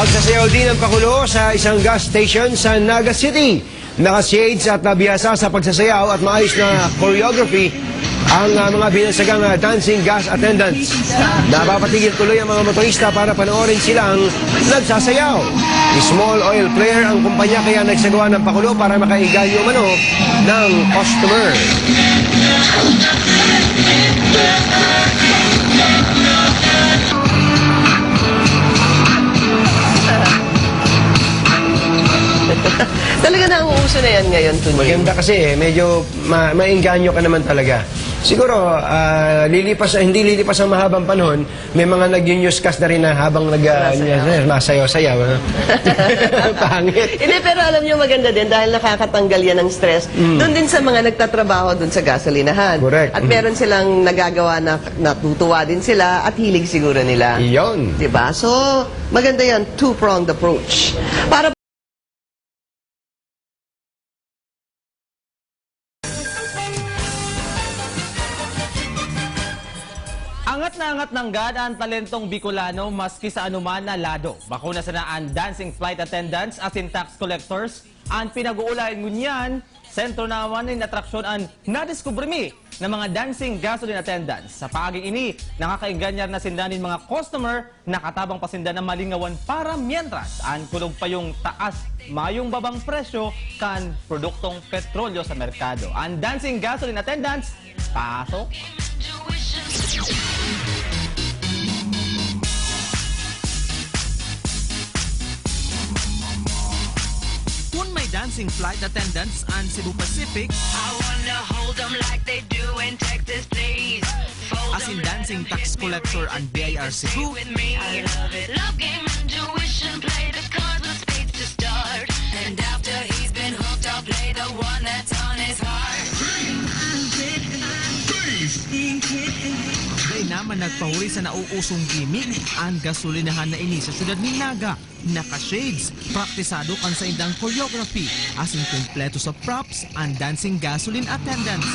Magsasayaw din ang Pakulo sa isang gas station sa Naga City. Naka-shades at nabihasa sa pagsasayaw at maayos na choreography ang mga binansagang dancing gas attendants. Napapatigil tuloy ang mga motorista para panoorin silang nagsasayaw. Small oil player ang kumpanya kaya nagsagawa ng Pakulo para makaiganyo umano ng customer. Talaga na uuso na yan ngayon, Tunyo. Maganda kasi medyo maengganyo ka naman talaga. Siguro, hindi lilipas ang mahabang panahon, may mga nag-newscast na rin na habang masayaw-sayaw. Pangit. Hindi, pero alam niyo maganda din dahil nakakatanggal yan ng stress. Doon din sa mga nagtatrabaho doon sa gasolinahan. Correct. At meron silang nagagawa na natutuwa din sila at hilig siguro nila. Iyon. Diba? So, maganda yan, two-pronged approach. Para Angat na angat ng gad ang talentong Bicolano maski sa anuman na lado. Bakuna sana ang dancing flight attendants as in tax collectors. Ang pinag-uulayan ngunyan, sentro naman ng atraksyon ang nadiskubre mi ng mga dancing gasoline attendants. Sa paaging ini, nakakainganyar na sindanin mga customer na katabang pasinda ng malingawan para mientras ang kulog pa yung taas mayong babang presyo kan produktong petrolyo sa merkado. Ang dancing gasoline attendants, pasok! Kung may dancing flight attendants ang Cebu Pacific, I wanna hold them like they do in Texas, please. Fold as in them dancing like tax collector ang BIR Cebu, with me. I love it. Love game, intuition, play the cards with spades to start. And after he's been hooked, I'll play the one that's on his heart. Day naman nagpahuri sa nauusong gimmick ang gasolinahan na ini sa syudad ni Naga. Naka-shades, praktisado kan sa indang choreography, as in kumpleto sa props ang dancing gasoline attendants.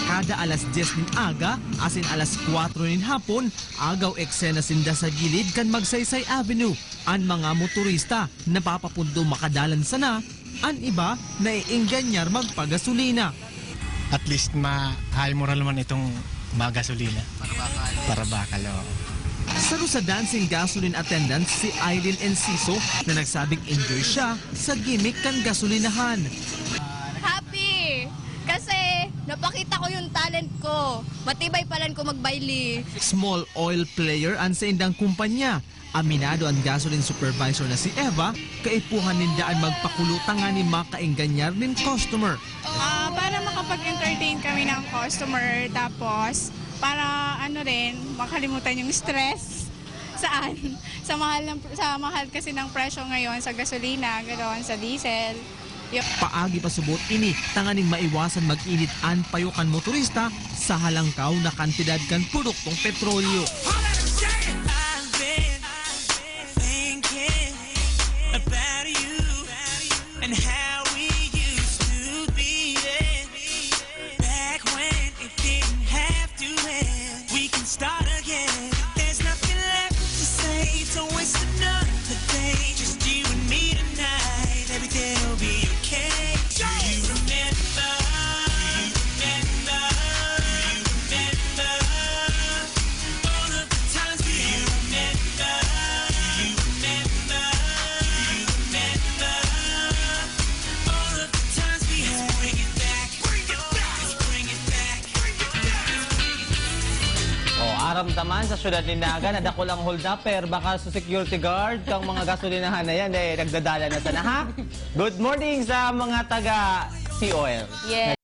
Kada alas 10 nin aga, as in alas 4 nin hapon, agaw eksena sinda sa gilid kan Magsaysay Avenue. Ang mga motorista napapapundo makadalan sana, ang iba naiingganyar magpagasolina. At least high moral man itong mga gasolina. Para bakal. Saro sa dancing gasoline attendant si Eileen Enciso na nagsabing enjoy siya sa gimmick kan gasolinahan. Happy! Kasi napakita ko yung talent ko. Matibay palan ko magbayli. Small oil player ang sa indang kumpanya. Aminado ang gasoline supervisor na si Eva, kaipuhan nindaan magpakulutangan ni makaingganyar nin customer. Para makapag-entertain kami ng customer, tapos para makalimutan yung stress. Saan? Sa mahal kasi ng presyo ngayon sa gasolina, ganoon sa diesel. Paagi pasubot ini, tanganing maiwasan mag-init an payukan motorista sa halangkaw na kantidad kan produktong petrolyo. Aramdaman sa syudad ni Naga na dako lang hold upper, baka sa security guard kang mga gasolinahan na yan nagdadala na sana ha. Good morning sa mga taga Sea Oil. Yes.